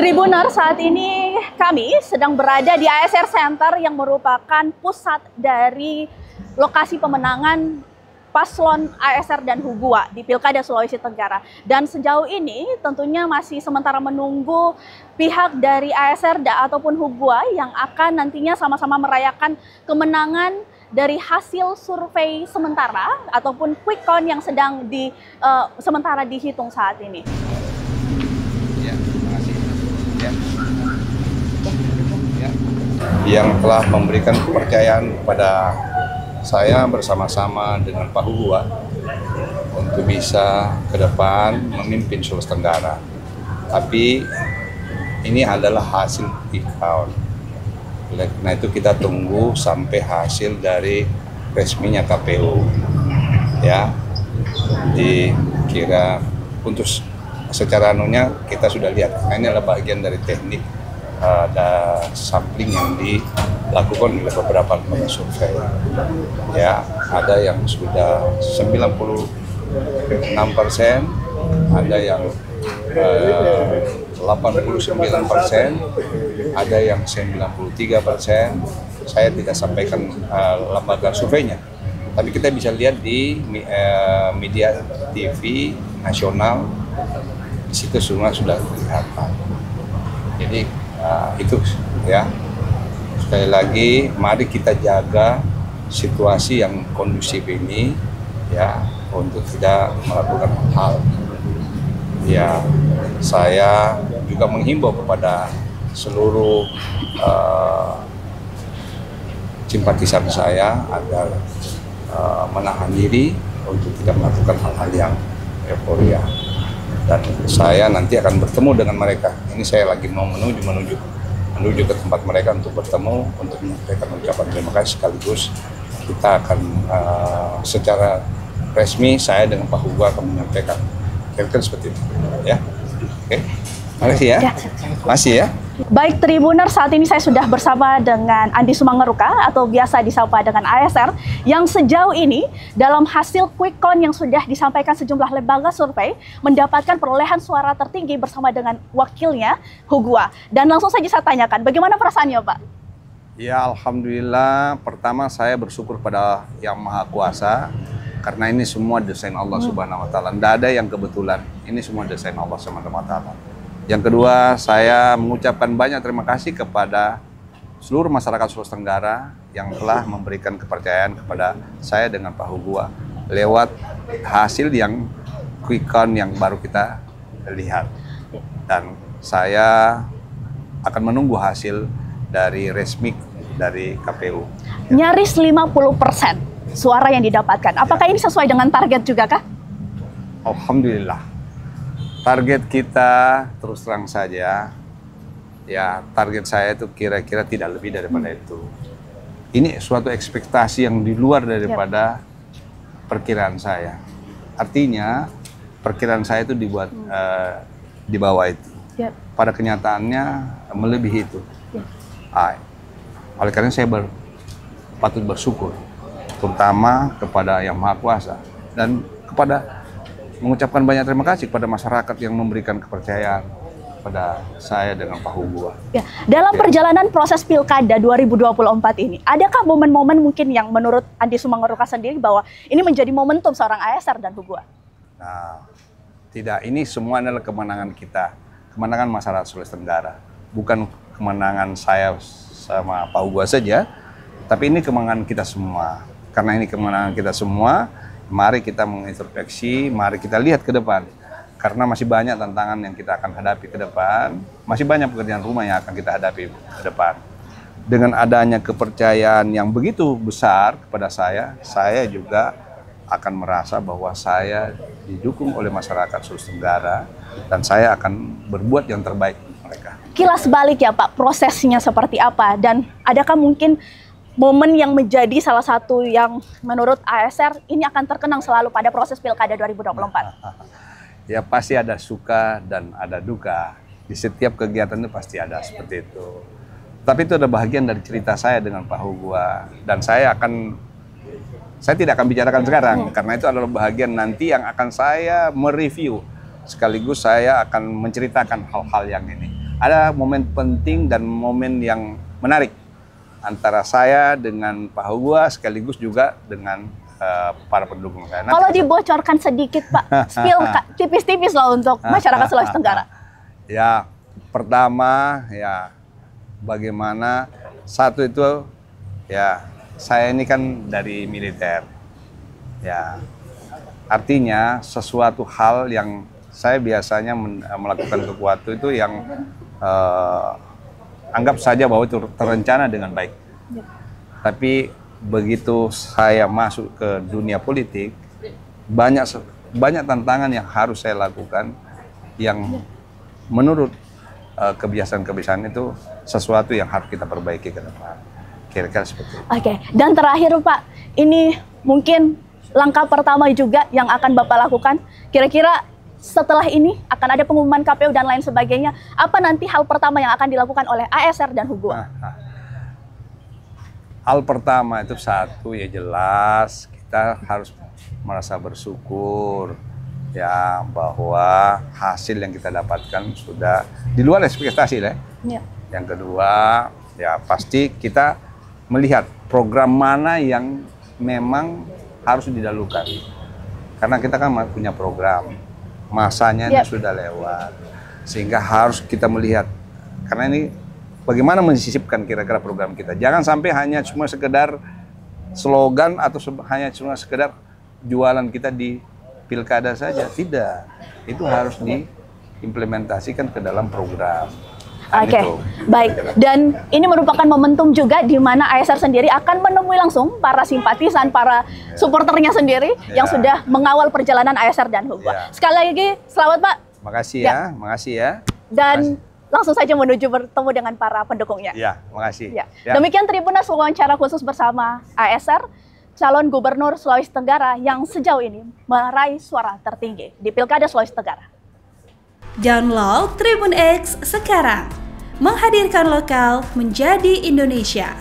Tribunner, saat ini kami sedang berada di ASR Center yang merupakan pusat dari lokasi pemenangan paslon ASR dan Hugua di Pilkada Sulawesi Tenggara. Dan sejauh ini tentunya masih sementara menunggu pihak dari ASR ataupun Hugua yang akan nantinya sama-sama merayakan kemenangan dari hasil survei sementara ataupun quick count yang sedang sementara dihitung saat ini. Yang telah memberikan kepercayaan kepada saya bersama-sama dengan Pak Hugua untuk bisa ke depan memimpin Sulawesi Tenggara. Tapi ini adalah hasil quick count. Nah itu kita tunggu sampai hasil dari resminya KPU. Ya, dikira untuk secara anunya kita sudah lihat. Nah, ini adalah bagian dari teknik ada sampling yang dilakukan oleh beberapa lembaga survei. Ya, ada yang sudah 96%, ada yang 89%, ada yang 93%. Saya tidak sampaikan lembaga surveinya, tapi kita bisa lihat di media TV nasional, di situ semua sudah kelihatan. Jadi itu ya, sekali lagi mari kita jaga situasi yang kondusif ini ya, untuk tidak melakukan hal. Ya, saya juga menghimbau kepada seluruh simpatisan saya agar menahan diri untuk tidak melakukan hal-hal yang euforia. Dan saya nanti akan bertemu dengan mereka. Ini saya lagi mau menuju ke tempat mereka untuk bertemu, untuk menyampaikan ucapan terima kasih, sekaligus kita akan secara resmi saya dengan Pak Hugua akan menyampaikan kira-kira seperti itu, ya. Oke, makasih ya. Masih ya. Baik Tribunner, saat ini saya sudah bersama dengan Andi Sumangeruka atau biasa disapa dengan ASR yang sejauh ini dalam hasil quick count yang sudah disampaikan sejumlah lembaga survei mendapatkan perolehan suara tertinggi bersama dengan wakilnya Hugua. Dan langsung saja saya tanyakan, bagaimana perasaannya Pak? Ya, alhamdulillah, pertama saya bersyukur pada Yang Maha Kuasa karena ini semua desain Allah Subhanahu wa taala. Tidak ada yang kebetulan. Ini semua desain Allah Subhanahu wa taala. Yang kedua, saya mengucapkan banyak terima kasih kepada seluruh masyarakat Sulawesi Tenggara yang telah memberikan kepercayaan kepada saya dengan Pak Hugua lewat hasil yang quick count yang baru kita lihat. Dan saya akan menunggu hasil dari resmi dari KPU. Nyaris 50% suara yang didapatkan. Apakah ini sesuai dengan target juga kah? Alhamdulillah. Target kita terus terang saja, ya target saya itu kira-kira tidak lebih daripada itu. Ini suatu ekspektasi yang di luar daripada perkiraan saya. Artinya perkiraan saya itu dibuat di bawah itu. Pada kenyataannya melebihi itu. Oleh karena saya patut bersyukur, terutama kepada Yang Maha Kuasa dan mengucapkan banyak terima kasih kepada masyarakat yang memberikan kepercayaan pada saya dengan Pak Hugua. Ya, dalam perjalanan proses Pilkada 2024 ini, adakah momen-momen mungkin yang menurut Andi Sumangeruka sendiri bahwa ini menjadi momentum seorang ASR dan Hugua? Nah, tidak, ini semua adalah kemenangan kita, kemenangan masyarakat Sulawesi Tenggara. Bukan kemenangan saya sama Pak Hugua saja, tapi ini kemenangan kita semua. Karena ini kemenangan kita semua, mari kita mengintrospeksi, mari kita lihat ke depan. Karena masih banyak tantangan yang kita akan hadapi ke depan, masih banyak pekerjaan rumah yang akan kita hadapi ke depan. Dengan adanya kepercayaan yang begitu besar kepada saya juga akan merasa bahwa saya didukung oleh masyarakat Sulawesi Tenggara dan saya akan berbuat yang terbaik untuk mereka. Kilas balik ya Pak, prosesnya seperti apa? Dan adakah mungkin momen yang menjadi salah satu yang menurut ASR ini akan terkenang selalu pada proses Pilkada 2024? Ya pasti ada suka dan ada duka. Di setiap kegiatan itu pasti ada seperti itu. Tapi itu ada bagian dari cerita saya dengan Pak Hugua. Dan saya tidak akan bicarakan sekarang. Karena itu adalah bagian nanti yang akan saya mereview. Sekaligus saya akan menceritakan hal-hal yang ini. ada momen penting dan momen yang menarik antara saya dengan Pak Hugua sekaligus juga dengan para pendukung saya. Kalau dibocorkan sedikit Pak, spill tipis-tipis lah untuk masyarakat Sulawesi Tenggara. Ya, pertama ya bagaimana satu itu ya saya ini kan dari militer. Ya, artinya sesuatu hal yang saya biasanya melakukan sesuatu itu yang anggap saja bahwa itu terencana dengan baik. Ya. Tapi begitu saya masuk ke dunia politik, banyak tantangan yang harus saya lakukan yang menurut kebiasaan-kebiasaan itu sesuatu yang harus kita perbaiki ke depan. Kira-kira seperti itu. Oke, dan terakhir Pak, ini mungkin langkah pertama juga yang akan Bapak lakukan. Kira-kira setelah ini akan ada pengumuman KPU dan lain sebagainya. Apa nanti hal pertama yang akan dilakukan oleh ASR dan Hugua? Hal pertama itu satu ya jelas kita harus merasa bersyukur ya bahwa hasil yang kita dapatkan sudah di luar ekspektasi ya. Yang kedua ya pasti kita melihat program mana yang memang harus didahulukan. Karena kita kan punya program. Masanya ini sudah lewat, sehingga harus kita melihat karena ini bagaimana mensisipkan kira-kira program kita. Jangan sampai hanya cuma sekedar slogan atau hanya cuma sekedar jualan kita di pilkada saja, tidak. Itu harus diimplementasikan ke dalam program. Oke, baik. Dan ini merupakan momentum juga di mana ASR sendiri akan menemui langsung para simpatisan, para supporternya sendiri yang sudah mengawal perjalanan ASR dan Hugua. Sekali lagi, selamat Pak. Makasih ya, makasih ya. Dan langsung saja menuju bertemu dengan para pendukungnya. Ya, makasih. Ya. Demikian Tribunnews wawancara khusus bersama ASR, calon gubernur Sulawesi Tenggara yang sejauh ini meraih suara tertinggi di Pilkada Sulawesi Tenggara. Download Tribun X sekarang, menghadirkan lokal menjadi Indonesia.